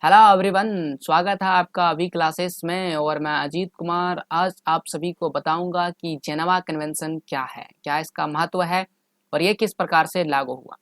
Hello everyone, स्वागत है आपका अभी क्लासेस में। और मैं अजीत कुमार आज आप सभी को बताऊंगा कि जेनेवा कन्वेंशन क्या है, क्या इसका महत्व है और ये किस प्रकार से लागू हुआ।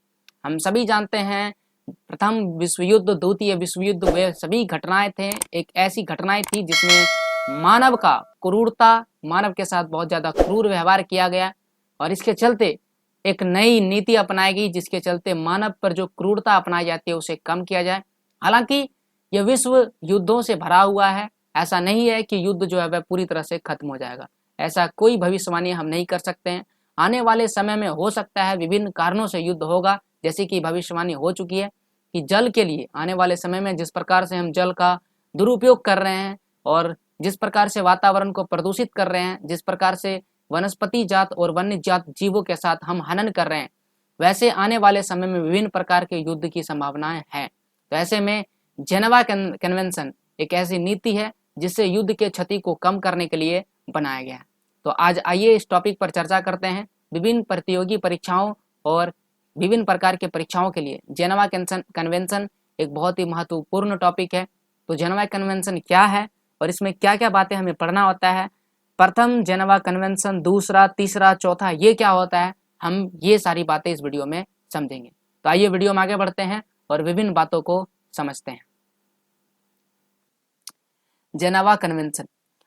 हम सभी जानते हैं प्रथम विश्व युद्ध, द्वितीय विश्व युद्ध, वे सभी घटनाएं थे। एक ऐसी घटनाएं थी जिसमें मानव का क्रूरता, मानव के साथ बहुत ज़्यादा क्रूर व्यवहार किया गया और इसके चलते एक नई नीति अपनाई गई जिसके चलते मानव पर जो क्रूरता अपनाई जाती है उसे कम किया जाए। हालांकि यह विश्व युद्धों से भरा हुआ है, ऐसा नहीं है कि युद्ध जो है वह पूरी तरह से खत्म हो जाएगा। ऐसा कोई भविष्यवाणी हम नहीं कर सकते हैं। आने वाले समय में हो सकता है विभिन्न कारणों से युद्ध होगा, जैसे कि भविष्यवाणी हो चुकी है कि जल के लिए आने वाले समय में जिस प्रकार से हम जल का दुरुपयोग कर रहे हैं और जिस प्रकार से वातावरण को प्रदूषित कर रहे हैं, जिस प्रकार से वनस्पति जात और वन्य जात जीवों के साथ हम हनन कर रहे हैं, वैसे आने वाले समय में विभिन्न प्रकार के युद्ध की संभावनाएं हैं। तो ऐसे में जेनेवा कन्वेंशन एक ऐसी नीति है जिससे युद्ध के क्षति को कम करने के लिए बनाया गया है। तो आज आइए इस टॉपिक पर चर्चा करते हैं। विभिन्न प्रतियोगी परीक्षाओं और विभिन्न प्रकार के परीक्षाओं के लिए जेनेवा कन्वेंशन एक बहुत ही महत्वपूर्ण टॉपिक है। तो जेनेवा कन्वेंशन क्या है और इसमें क्या क्या बातें हमें पढ़ना होता है, प्रथम जेनेवा कन्वेंशन, दूसरा, तीसरा, चौथा, ये क्या होता है, हम ये सारी बातें इस वीडियो में समझेंगे। तो आइए वीडियो में आगे बढ़ते हैं और विभिन्न बातों को समझते हैं। जेनेवा कन्वेंशन,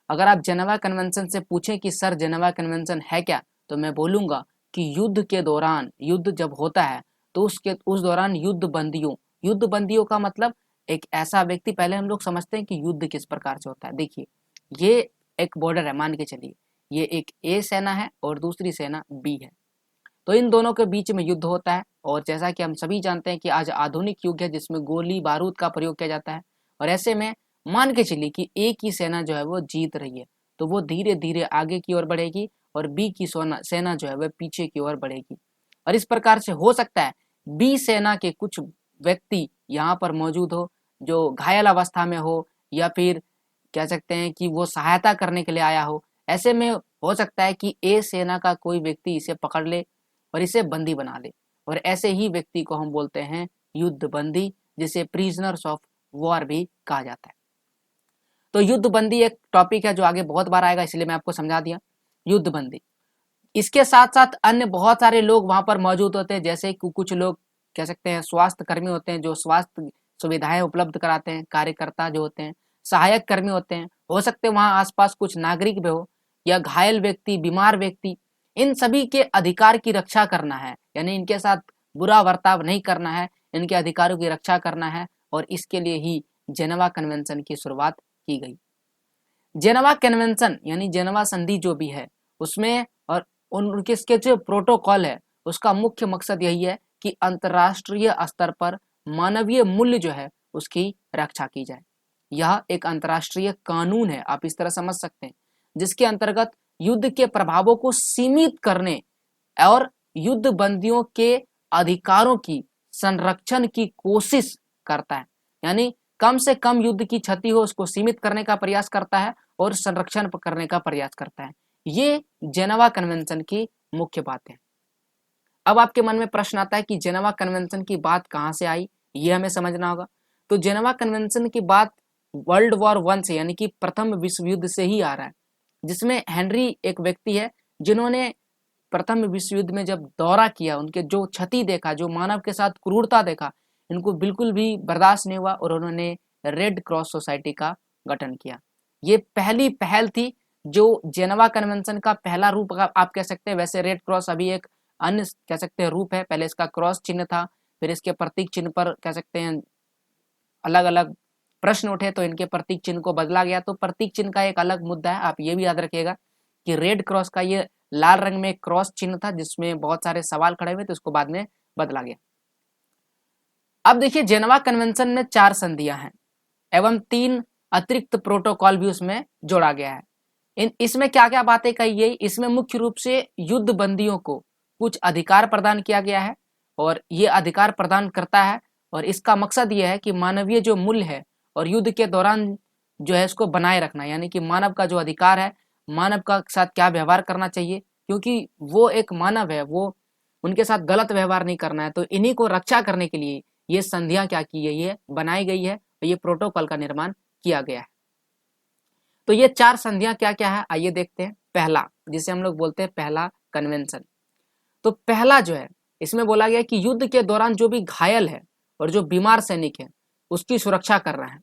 अगर आप जेनेवा कन्वेंशन से पूछें कि सर जेनेवा कन्वेंशन है क्या, तो मैं बोलूंगा कि युद्ध के दौरान, युद्ध जब होता है तो उस दौरान युद्ध बंदियों का मतलब एक ऐसा व्यक्ति, पहले हम लोग समझते हैं कि युद्ध किस प्रकार से होता है। देखिए, ये एक बॉर्डर है, मान के चलिए ये एक ए सेना है और दूसरी सेना बी है, तो इन दोनों के बीच में युद्ध होता है। और जैसा कि हम सभी जानते हैं कि आज आधुनिक युग है जिसमें गोली बारूद का प्रयोग किया जाता है, और ऐसे में मान के चलिए कि ए की सेना जो है वो जीत रही है, तो वो धीरे धीरे आगे की ओर बढ़ेगी और बी की सेना जो है वह पीछे की ओर बढ़ेगी। और इस प्रकार से हो सकता है बी सेना के कुछ व्यक्ति यहाँ पर मौजूद हो जो घायल अवस्था में हो, या फिर कह सकते हैं कि वो सहायता करने के लिए आया हो। ऐसे में हो सकता है कि ए सेना का कोई व्यक्ति इसे पकड़ ले और इसे बंदी बना ले, और ऐसे ही व्यक्ति को हम बोलते हैं युद्ध बंदी, जिसे प्रिजनर्स ऑफ वॉर भी कहा जाता है। तो युद्ध बंदी एक टॉपिक है जो आगे बहुत बार आएगा, इसलिए मैं आपको समझा दिया युद्ध बंदी। इसके साथ साथ अन्य बहुत सारे लोग वहां पर मौजूद होते हैं, जैसे कि कुछ लोग कह सकते हैं स्वास्थ्य कर्मी होते हैं जो स्वास्थ्य सुविधाएं उपलब्ध कराते हैं, कार्यकर्ता जो होते हैं, सहायक कर्मी होते हैं, हो सकते हैं वहां आसपास कुछ नागरिक भी हो या घायल व्यक्ति, बीमार व्यक्ति। इन सभी के अधिकार की रक्षा करना है, यानी इनके साथ बुरा बर्ताव नहीं करना है, इनके अधिकारों की रक्षा करना है, और इसके लिए ही जेनेवा कन्वेंशन की शुरुआत की गई। जेनेवा कन्वेंशन यानी जेनेवा संधि जो भी है उसमें, और उनके इसके जो प्रोटोकॉल है उसका मुख्य मकसद यही है कि अंतर्राष्ट्रीय स्तर पर मानवीय मूल्य जो है उसकी रक्षा की जाए। यह एक अंतर्राष्ट्रीय कानून है, आप इस तरह समझ सकते हैं, जिसके अंतर्गत युद्ध के प्रभावों को सीमित करने और युद्ध बंदियों के अधिकारों की संरक्षण की कोशिश करता है। यानी कम से कम युद्ध की क्षति हो उसको सीमित करने का प्रयास करता है और संरक्षण करने का प्रयास करता है। ये जेनेवा कन्वेंशन की मुख्य बात है। अब आपके मन में प्रश्न आता है कि जेनेवा कन्वेंशन की बात कहां से आई, ये हमें समझना होगा। तो जेनेवा कन्वेंशन की बात वर्ल्ड वॉर 1 से, यानी कि प्रथम विश्व युद्ध से ही आ रहा है, जिसमें हेनरी एक व्यक्ति है जिन्होंने प्रथम विश्व युद्ध में जब दौरा किया, उनके जो क्षति देखा, जो मानव के साथ क्रूरता देखा, इनको बिल्कुल भी बर्दाश्त नहीं हुआ और उन्होंने रेड क्रॉस सोसाइटी का गठन किया। ये पहली पहल थी जो जेनेवा कन्वेंशन का पहला रूप आप कह सकते हैं। वैसे रेड क्रॉस अभी एक अन्य कह सकते हैं रूप है, पहले इसका क्रॉस चिन्ह था, फिर इसके प्रतीक चिन्ह पर कह सकते हैं अलग अलग प्रश्न उठे तो इनके प्रतीक चिन्ह को बदला गया। तो प्रतीक चिन्ह का एक अलग मुद्दा है, आप ये भी याद रखिएगा कि रेड क्रॉस का ये लाल रंग में क्रॉस चिन्ह था जिसमें बहुत सारे सवाल खड़े हुए, तो इसको बाद में बदला गया। अब देखिए, जेनेवा कन्वेंशन में 4 संधियां हैं एवं 3 अतिरिक्त प्रोटोकॉल भी उसमें जोड़ा गया है। इसमें क्या क्या बातें कही गई, इसमें मुख्य रूप से युद्ध बंदियों को कुछ अधिकार प्रदान किया गया है, और ये अधिकार प्रदान करता है, और इसका मकसद ये है कि मानवीय जो मूल्य है और युद्ध के दौरान जो है इसको बनाए रखना, यानी कि मानव का जो अधिकार है, मानव का साथ क्या व्यवहार करना चाहिए, क्योंकि वो एक मानव है, वो उनके साथ गलत व्यवहार नहीं करना है। तो इन्हीं को रक्षा करने के लिए ये संधियां क्या की गई है, बनाई गई है, ये प्रोटोकॉल का निर्माण किया गया है। तो ये 4 संधियां क्या क्या है आइए देखते हैं। पहला, जिसे हम लोग बोलते हैं पहला कन्वेंशन। तो पहला जो है, इसमें बोला गया कि युद्ध के दौरान जो भी घायल है और जो बीमार सैनिक है उसकी सुरक्षा कर रहा है।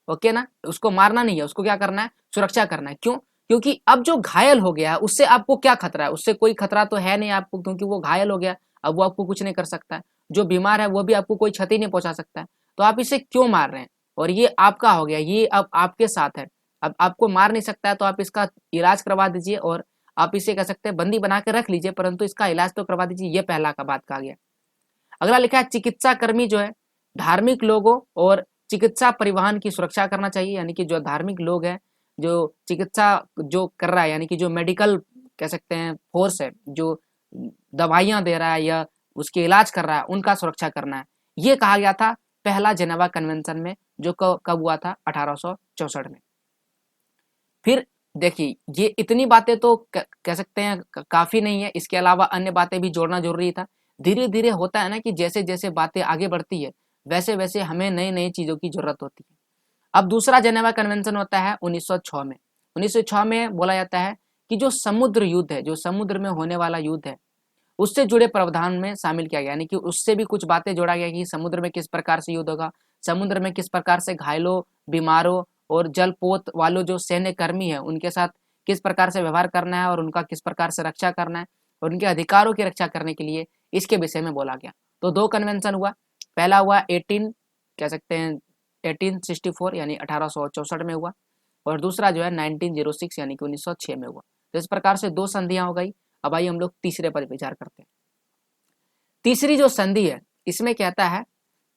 ओके ना, उसको मारना नहीं है, उसको क्या करना है, सुरक्षा करना है। क्यों? क्योंकि अब जो घायल हो गया है उससे आपको क्या खतरा है, उससे कोई खतरा तो है नहीं आपको, क्योंकि वो घायल हो गया, अब वो आपको कुछ नहीं कर सकता है। जो बीमार है वो भी आपको कोई क्षति नहीं पहुंचा सकता है, तो आप इसे क्यों मार रहे हैं? और ये आपका हो गया, ये अब आपके साथ है, अब आपको मार नहीं सकता है, तो आप इसका इलाज करवा दीजिए और आप इसे कह सकते हैं बंदी बना के रख लीजिए, परंतु इसका इलाज तो करवा दीजिए। ये पहला का बात कहा गया। अगला लिखा है चिकित्सा कर्मी जो है धार्मिक लोगों और चिकित्सा परिवहन की सुरक्षा करना चाहिए, यानी कि जो धार्मिक लोग हैं, जो चिकित्सा जो कर रहा है, यानी कि जो मेडिकल कह सकते हैं फोर्स है, जो दवाइयां दे रहा है या उसके इलाज कर रहा है, उनका सुरक्षा करना है। ये कहा गया था पहला जेनेवा कन्वेंशन में, जो कब हुआ था, 1864 में। फिर देखिए, ये इतनी बातें तो कह सकते हैं काफी नहीं है, इसके अलावा अन्य बातें भी जोड़ना जरूरी था। धीरे धीरे होता है ना कि जैसे जैसे बातें आगे बढ़ती है वैसे वैसे हमें नई नई चीजों की जरूरत होती है। अब दूसरा जेनेवा कन्वेंशन होता है 1906 में। 1906 में बोला जाता है कि जो समुद्र युद्ध है, जो समुद्र में होने वाला युद्ध है, उससे जुड़े प्रावधान में शामिल किया गया, यानी कि उससे भी कुछ बातें जोड़ा गया कि समुद्र में किस प्रकार से युद्ध होगा, समुद्र में किस प्रकार से घायलों, बीमारों और जलपोत वालों जो सैन्य कर्मी है उनके साथ किस प्रकार से व्यवहार करना है और उनका किस प्रकार से रक्षा करना है और उनके अधिकारों की रक्षा करने के लिए इसके विषय में बोला गया। तो 2 कन्वेंशन हुआ। पहला हुआ 18 कह सकते हैं 1864 यानी 1864 में हुआ, और दूसरा जो है 1906 यानी कि 1906 में हुआ। तो इस प्रकार से 2 संधियां हो गई। अब आइए हम लोग तीसरे पर विचार करते हैं। तीसरी जो संधि है इसमें कहता है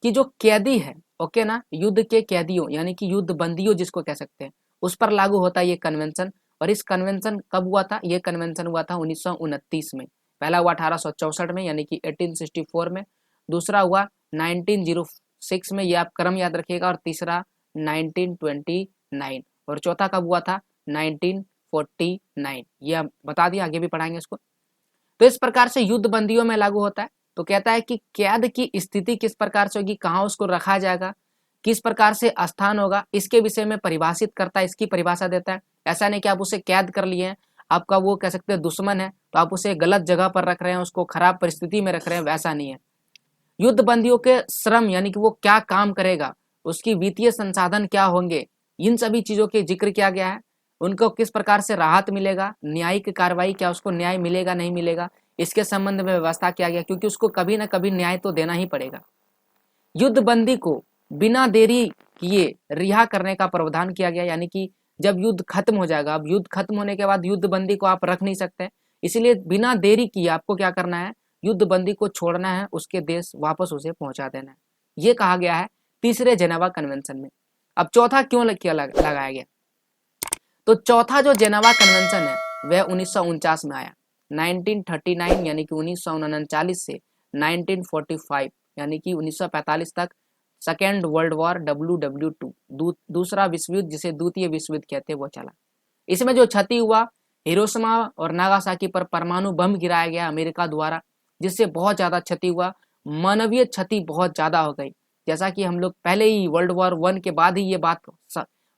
कि जो कैदी है, ओके ना, युद्ध के कैदियों यानी कि युद्ध बंदियों जिसको कह सकते हैं, उस पर लागू होता है ये कन्वेंशन। और इस कन्वेंशन कब हुआ था? ये कन्वेंशन हुआ था 1929 में। पहला हुआ 1864 में यानी कि 1864 में, दूसरा हुआ 1906 में, ये आप क्रम याद रखिएगा, और तीसरा 1929, और चौथा कब हुआ था? 1949। ये आप बता दिया, आगे भी पढ़ाएंगे इसको। तो इस प्रकार से युद्ध बंदियों में लागू होता है। तो कहता है कि कैद की स्थिति किस प्रकार से होगी, कहाँ उसको रखा जाएगा, किस प्रकार से स्थान होगा, इसके विषय में परिभाषित करता है, इसकी परिभाषा देता है। ऐसा नहीं कि आप उसे कैद कर लिए हैं, आपका वो कह सकते हैं दुश्मन है तो आप उसे गलत जगह पर रख रहे हैं, उसको खराब परिस्थिति में रख रहे हैं, वैसा नहीं है। युद्ध बंदियों के श्रम यानी कि वो क्या काम करेगा, उसकी वित्तीय संसाधन क्या होंगे, इन सभी चीजों के जिक्र किया गया है। उनको किस प्रकार से राहत मिलेगा, न्यायिक कार्रवाई, क्या उसको न्याय मिलेगा नहीं मिलेगा, इसके संबंध में व्यवस्था किया गया, क्योंकि उसको कभी ना कभी न्याय तो देना ही पड़ेगा। युद्ध बंदी को बिना देरी किए रिहा करने का प्रावधान किया गया, यानी कि जब युद्ध खत्म हो जाएगा, अब युद्ध खत्म होने के बाद युद्ध बंदी को आप रख नहीं सकते, इसलिए बिना देरी किए आपको क्या करना है, युद्ध बंदी को छोड़ना है, उसके देश वापस उसे पहुंचा देना है। ये कहा गया है तीसरे जेनेवा कन्वेंशन में। अब चौथा क्यों लगाया गया? तो चौथा जो जेनेवा कन्वेंशन है वह 1949 में आया। 1939 यानी कि 1939 से 1945 यानी कि 1945 तक सेकेंड वर्ल्ड वॉर WW2 दूसरा विश्व युद्ध, जिसे द्वितीय विश्व युद्ध कहते हैं, वो चला। इसमें जो क्षति हुआ, हिरोशिमा और नागासाकी पर परमाणु बम गिराया गया अमेरिका द्वारा, जिससे बहुत ज्यादा क्षति हुआ, मानवीय क्षति बहुत ज्यादा हो गई। जैसा कि हम लोग पहले ही वर्ल्ड वॉर 1 के बाद ही ये बात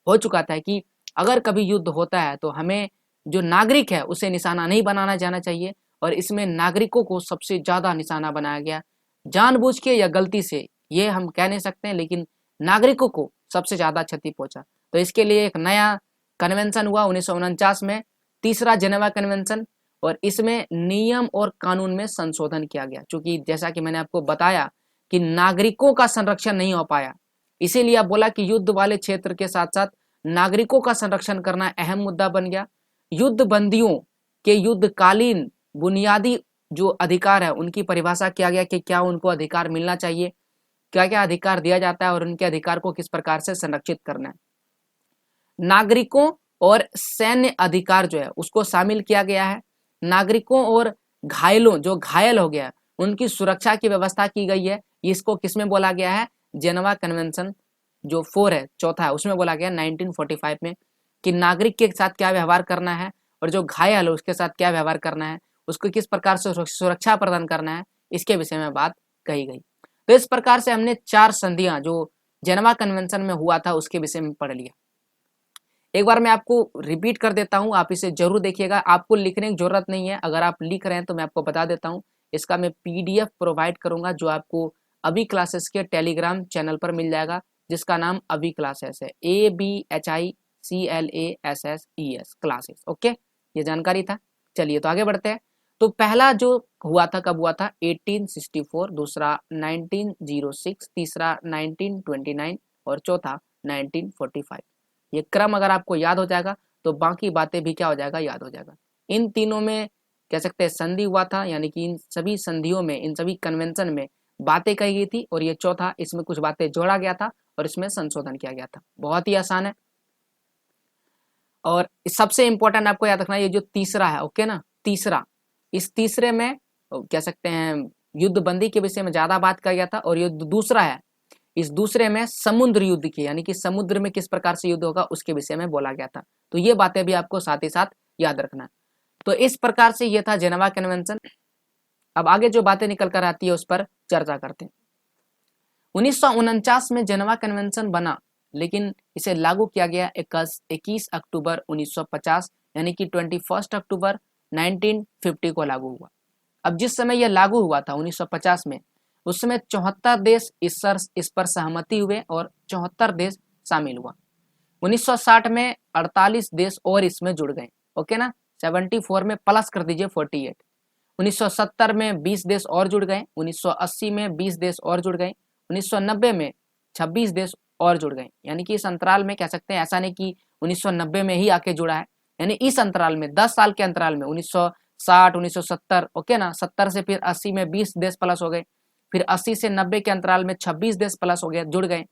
हो चुका था कि अगर कभी युद्ध होता है तो हमें जो नागरिक है उसे निशाना नहीं बनाना जाना चाहिए, और इसमें नागरिकों को सबसे ज्यादा निशाना बनाया गया, जानबूझ के या गलती से ये हम कह नहीं सकते हैं, लेकिन नागरिकों को सबसे ज्यादा क्षति पहुंचा। तो इसके लिए एक नया कन्वेंशन हुआ 1949 में, तीसरा जेनेवा कन्वेंशन, और इसमें नियम और कानून में संशोधन किया गया। क्योंकि जैसा कि मैंने आपको बताया कि नागरिकों का संरक्षण नहीं हो पाया, इसीलिए आप बोला कि युद्ध वाले क्षेत्र के साथ साथ नागरिकों का संरक्षण करना अहम मुद्दा बन गया। युद्ध बंदियों के युद्धकालीन बुनियादी जो अधिकार है उनकी परिभाषा किया गया कि क्या उनको अधिकार मिलना चाहिए, क्या क्या अधिकार दिया जाता है और उनके अधिकार को किस प्रकार से संरक्षित करना है। नागरिकों और सैन्य अधिकार जो है उसको शामिल किया गया है। नागरिकों और घायलों, जो घायल हो गया, उनकी सुरक्षा की व्यवस्था की गई है। इसको किसमें बोला गया है? जेनेवा कन्वेंशन जो 4 है, चौथा है, उसमें बोला गया 1945 में कि नागरिक के साथ क्या व्यवहार करना है और जो घायल है उसके साथ क्या व्यवहार करना है, उसको किस प्रकार से सुरक्षा प्रदान करना है, इसके विषय में बात कही गई। तो इस प्रकार से हमने 4 संधियां जो जेनेवा कन्वेंशन में हुआ था उसके विषय में पढ़ लिया। एक बार मैं आपको रिपीट कर देता हूँ, आप इसे जरूर देखिएगा। आपको लिखने की जरूरत नहीं है, अगर आप लिख रहे हैं तो मैं आपको बता देता हूँ। इसका मैं PDF प्रोवाइड करूंगा जो आपको अभी क्लासेस के टेलीग्राम चैनल पर मिल जाएगा, जिसका नाम अभी क्लासेस है, ABHICLASSES क्लासेस। ओके, ये जानकारी था। चलिए तो आगे बढ़ते हैं। तो पहला जो हुआ था कब हुआ था? 1864, दूसरा 1906, तीसरा 1929 और चौथा 1945। ये क्रम अगर आपको याद हो जाएगा तो बाकी बातें भी क्या हो जाएगा, याद हो जाएगा। इन तीनों में कह सकते हैं संधि हुआ था, यानी कि इन सभी संधियों में, इन सभी कन्वेंशन में बातें कही गई थी, और ये चौथा, इसमें कुछ बातें जोड़ा गया था और इसमें संशोधन किया गया था। बहुत ही आसान है। और सबसे इंपॉर्टेंट आपको याद रखना है ये जो तीसरा है, ओके ना, तीसरा, इस तीसरे में कह सकते हैं युद्ध बंदी के विषय में ज्यादा बात किया गया था, और ये दूसरा है, इस दूसरे में समुद्र युद्ध की, यानी कि समुद्र में किस प्रकार से युद्ध होगा उसके विषय में बोला गया था। तो ये बातें भी आपको साथ ही साथ याद रखना है। तो इस प्रकार से ये था जेनेवा कन्वेंशन। अब आगे जो बातें निकल कर आती है उस पर चर्चा करते हैं। 1949 में जेनेवा कन्वेंशन बना, लेकिन इसे लागू किया गया 21 अक्टूबर 1950, यानी कि 21 अक्टूबर 1950 को लागू हुआ। अब जिस समय यह लागू हुआ था 1950 में, उस समय 74 देश इस पर सहमति हुए और 74 देश शामिल हुआ। 1960 में 48 देश और इसमें जुड़ गए, ओके ना, 74 में प्लस कर दीजिए 48। 1970 में 20 देश और जुड़ गए, 1980 में 20 देश और जुड़ गए, 1990 में 26 देश और जुड़ गए। यानी कि इस अंतराल में कह सकते हैं, ऐसा नहीं कि 1990 में ही आके जुड़ा है, यानी इस अंतराल में 10 साल के अंतराल में 1960, 1970, ओके ना, 70 से फिर 80 में 20 देश प्लस हो गए, फिर 80 से 90 के अंतराल में 26 देश प्लस हो गए, जुड़ गए,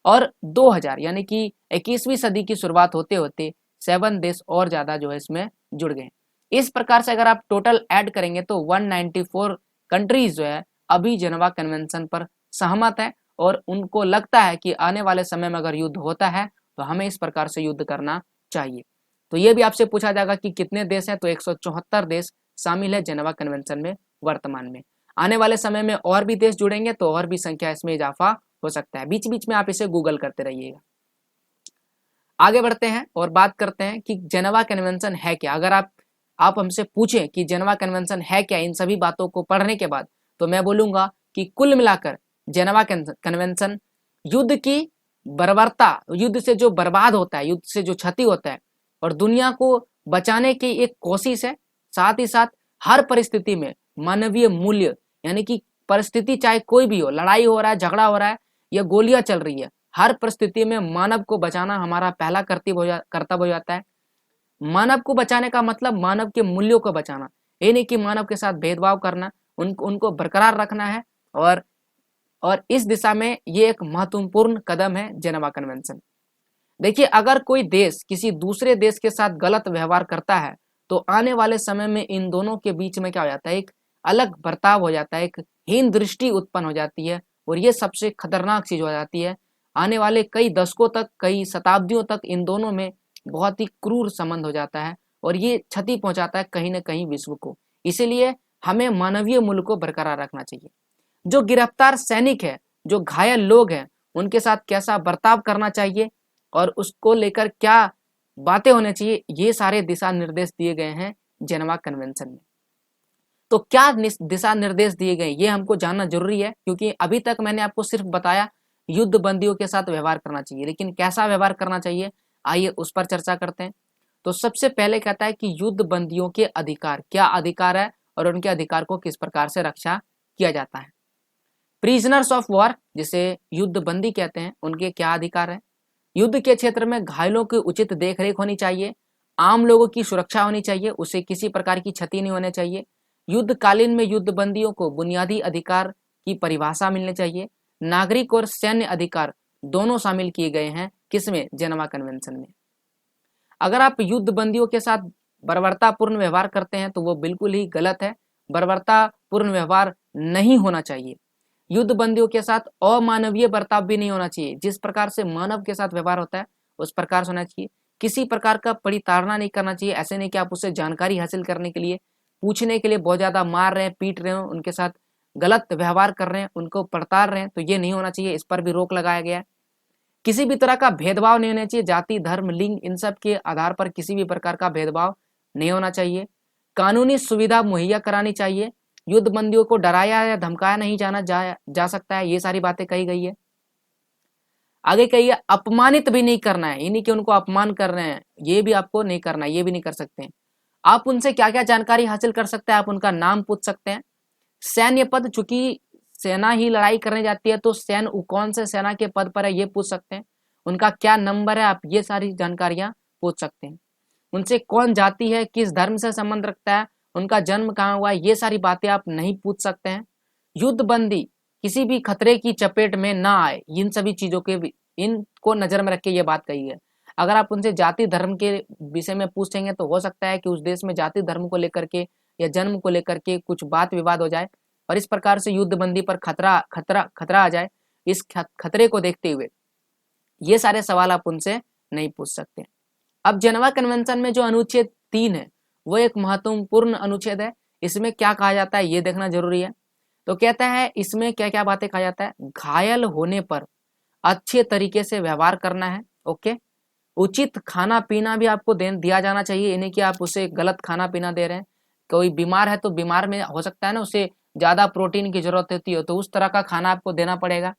और 2000 यानी कि 21वीं सदी की शुरुआत होते होते 7 देश और ज्यादा जो है इसमें जुड़ गए। इस प्रकार से अगर आप टोटल ऐड करेंगे तो 194 कंट्रीज जो है अभी जेनेवा कन्वेंशन पर सहमत है, और उनको लगता है कि आने वाले समय में अगर युद्ध होता है तो हमें इस प्रकार से युद्ध करना चाहिए। तो ये भी आपसे पूछा जाएगा कि कितने देश हैं, तो 174 देश शामिल है जेनेवा कन्वेंशन में वर्तमान में। आने वाले समय में और भी देश जुड़ेंगे तो और भी संख्या इसमें इजाफा हो सकता है। बीच बीच में आप इसे गूगल करते रहिएगा। आगे बढ़ते हैं और बात करते हैं कि जेनेवा कन्वेंशन है क्या। अगर आप हमसे पूछें कि जेनेवा कन्वेंशन है क्या, इन सभी बातों को पढ़ने के बाद, तो मैं बोलूंगा कि कुल मिलाकर जेनेवा कन्वेंशन युद्ध की बर्बरता, युद्ध से जो बर्बाद होता है, युद्ध से जो क्षति होता है, और दुनिया को बचाने की एक कोशिश है। साथ ही साथ हर परिस्थिति में मानवीय मूल्य, यानी कि परिस्थिति चाहे कोई भी हो, लड़ाई हो रहा है, झगड़ा हो रहा है या गोलियां चल रही है, हर परिस्थिति में मानव को बचाना हमारा पहला कर्तव्य हो जाता है। मानव को बचाने का मतलब मानव के मूल्यों को बचाना, ये नहीं कि मानव के साथ भेदभाव करना, उनको बरकरार रखना है। और इस दिशा में ये एक महत्वपूर्ण कदम है जेनेवा कन्वेंशन। देखिए, अगर कोई देश किसी दूसरे देश के साथ गलत व्यवहार करता है तो आने वाले समय में इन दोनों के बीच में क्या हो जाता है, एक अलग बर्ताव हो जाता है, एक हीन दृष्टि उत्पन्न हो जाती है, और ये सबसे खतरनाक चीज हो जाती है। आने वाले कई दशकों तक, कई शताब्दियों तक इन दोनों में बहुत ही क्रूर संबंध हो जाता है, और ये क्षति पहुंचाता है कहीं न कहीं विश्व को। इसीलिए हमें मानवीय मूल्य को बरकरार रखना चाहिए। जो गिरफ्तार सैनिक है, जो घायल लोग हैं, उनके साथ कैसा बर्ताव करना चाहिए और उसको लेकर क्या बातें होनी चाहिए, ये सारे दिशा निर्देश दिए गए हैं जेनेवा कन्वेंशन में। तो क्या दिशा निर्देश दिए गए ये हमको जानना जरूरी है, क्योंकि अभी तक मैंने आपको सिर्फ बताया युद्ध बंदियों के साथ व्यवहार करना चाहिए, लेकिन कैसा व्यवहार करना चाहिए, आइए उस पर चर्चा करते हैं। तो सबसे पहले कहता है कि युद्ध बंदियों के अधिकार, क्या अधिकार है और उनके अधिकार को किस प्रकार से रक्षा किया जाता है। प्रिजनर्स ऑफ वॉर, जिसे युद्ध बंदी कहते हैं, उनके क्या अधिकार है। युद्ध के क्षेत्र में घायलों की उचित देखरेख होनी चाहिए, आम लोगों की सुरक्षा होनी चाहिए, उसे किसी प्रकार की क्षति नहीं होनी चाहिए। युद्ध कालीन में युद्ध बंदियों को बुनियादी अधिकार की परिभाषा मिलनी चाहिए। नागरिक और सैन्य अधिकार दोनों शामिल किए गए हैं किसमें, जेनेवा कन्वेंशन में। अगर आप युद्ध बंदियों के साथ बर्बरतापूर्ण व्यवहार करते हैं तो वो बिल्कुल ही गलत है। बर्बरतापूर्ण व्यवहार नहीं होना चाहिए। युद्ध बंदियों के साथ अमानवीय बर्ताव भी नहीं होना चाहिए। जिस प्रकार से मानव के साथ व्यवहार होता है उस प्रकार से होना चाहिए। किसी प्रकार का परिताड़ना नहीं करना चाहिए। ऐसे नहीं कि आप उससे जानकारी हासिल करने के लिए, पूछने के लिए बहुत ज्यादा मार रहे हैं, पीट रहे हो, उनके साथ गलत व्यवहार कर रहे हैं, उनको पड़ताल रहे हैं, तो ये नहीं होना चाहिए। इस पर भी रोक लगाया गया है। किसी भी तरह का भेदभाव नहीं होना चाहिए, जाति धर्म लिंग इन सब के आधार पर किसी भी प्रकार का भेदभाव नहीं होना चाहिए। कानूनी सुविधा मुहैया करानी चाहिए। युद्ध बंदियों को डराया या धमकाया नहीं जा सकता है, ये सारी बातें कही गई है। आगे कही है अपमानित भी नहीं करना है, यानी कि उनको अपमान कर रहे हैं ये भी आपको नहीं करना है, ये भी नहीं कर सकते हैं। आप उनसे क्या क्या जानकारी हासिल कर सकते हैं, आप उनका नाम पूछ सकते हैं। सैन्य पद, चूंकि सेना ही लड़ाई करने जाती है तो सैन्य कौन से सेना के पद पर है ये पूछ सकते हैं। उनका क्या नंबर है, आप ये सारी जानकारियां पूछ सकते हैं। उनसे कौन जाति है, किस धर्म से संबंध रखता है, उनका जन्म कहाँ हुआ है, ये सारी बातें आप नहीं पूछ सकते हैं। युद्ध बंदी किसी भी खतरे की चपेट में ना आए, इन सभी चीजों के इनको नजर में रख के ये बात कही है। अगर आप उनसे जाति धर्म के विषय में पूछेंगे तो हो सकता है कि उस देश में जाति धर्म को लेकर के या जन्म को लेकर के कुछ बात विवाद हो जाए और इस प्रकार से युद्ध बंदी पर खतरा खतरा खतरा आ जाए। इस खतरे को देखते हुए ये सारे सवाल आप उनसे नहीं पूछ सकते। अब जेनेवा कन्वेंशन में जो अनुच्छेद 3 है वो एक महत्वपूर्ण अनुच्छेद है। इसमें क्या कहा जाता है ये देखना जरूरी है। तो कहता है इसमें क्या क्या बातें कहा जाता है, घायल होने पर अच्छे तरीके से व्यवहार करना है। ओके, उचित खाना पीना भी आपको दिया जाना चाहिए, यानी कि आप उसे गलत खाना पीना दे रहे हैं। कोई बीमार है तो बीमार में हो सकता है ना उसे ज्यादा प्रोटीन की जरूरत होती है तो उस तरह का खाना आपको देना पड़ेगा।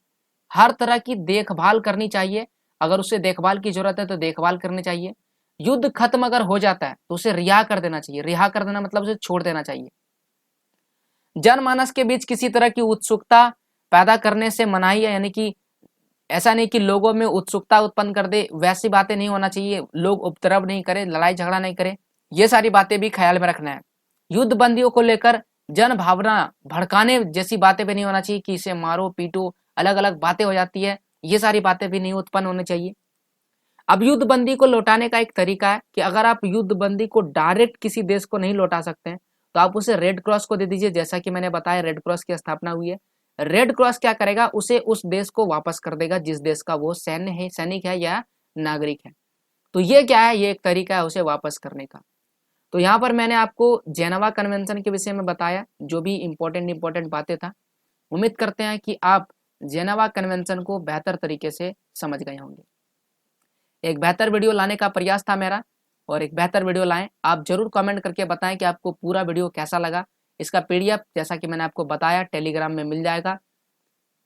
हर तरह की देखभाल करनी चाहिए, अगर उसे देखभाल की जरूरत है तो देखभाल करनी चाहिए। युद्ध खत्म अगर हो जाता है तो उसे रिहा कर देना चाहिए। रिहा कर देना मतलब उसे छोड़ देना चाहिए। जनमानस के बीच किसी तरह की उत्सुकता पैदा करने से मनाही है, यानी कि ऐसा नहीं कि लोगों में उत्सुकता उत्पन्न कर दे, वैसी बातें नहीं होना चाहिए। लोग उपद्रव नहीं करें, लड़ाई झगड़ा नहीं करें, ये सारी बातें भी ख्याल में रखना है। युद्ध बंदियों को लेकर जन भावना भड़काने जैसी बातें भी नहीं होना चाहिए कि इसे मारो पीटो, अलग अलग बातें हो जाती है, ये सारी बातें भी नहीं उत्पन्न होनी चाहिए। अब युद्ध बंदी को लौटाने का एक तरीका है कि अगर आप युद्ध बंदी को डायरेक्ट किसी देश को नहीं लौटा सकते हैं तो आप उसे रेड क्रॉस को दे दीजिए। जैसा कि मैंने बताया रेड क्रॉस की स्थापना हुई है। रेड क्रॉस क्या करेगा, उसे उस देश को वापस कर देगा जिस देश का वो सैनिक है या नागरिक है। तो ये क्या है, ये एक तरीका है उसे वापस करने का। तो यहाँ पर मैंने आपको जेनेवा कन्वेंशन के विषय में बताया, जो भी इंपॉर्टेंट बातें था। उम्मीद करते हैं कि आप जेनेवा कन्वेंशन को बेहतर तरीके से समझ गए होंगे। एक बेहतर वीडियो लाने का प्रयास था मेरा, और एक बेहतर वीडियो लाएं। आप जरूर कमेंट करके बताएं कि आपको पूरा वीडियो कैसा लगा। इसका पीडीएफ जैसा कि मैंने आपको बताया टेलीग्राम में मिल जाएगा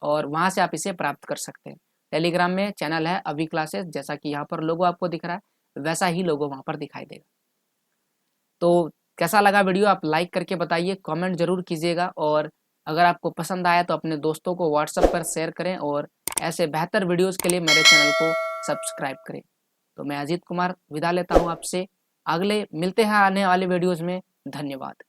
और वहां से आप इसे प्राप्त कर सकते हैं। टेलीग्राम में चैनल है अभी क्लासेस, जैसा कि यहाँ पर लोगो आपको दिख रहा है वैसा ही लोगो वहां पर दिखाई देगा। तो कैसा लगा वीडियो आप लाइक करके बताइए, कमेंट जरूर कीजिएगा, और अगर आपको पसंद आया तो अपने दोस्तों को व्हाट्सएप पर शेयर करें और ऐसे बेहतर वीडियोस के लिए मेरे चैनल को सब्सक्राइब करें। तो मैं अजीत कुमार विदा लेता हूं आपसे, अगले मिलते हैं आने वाले वीडियोस में। धन्यवाद।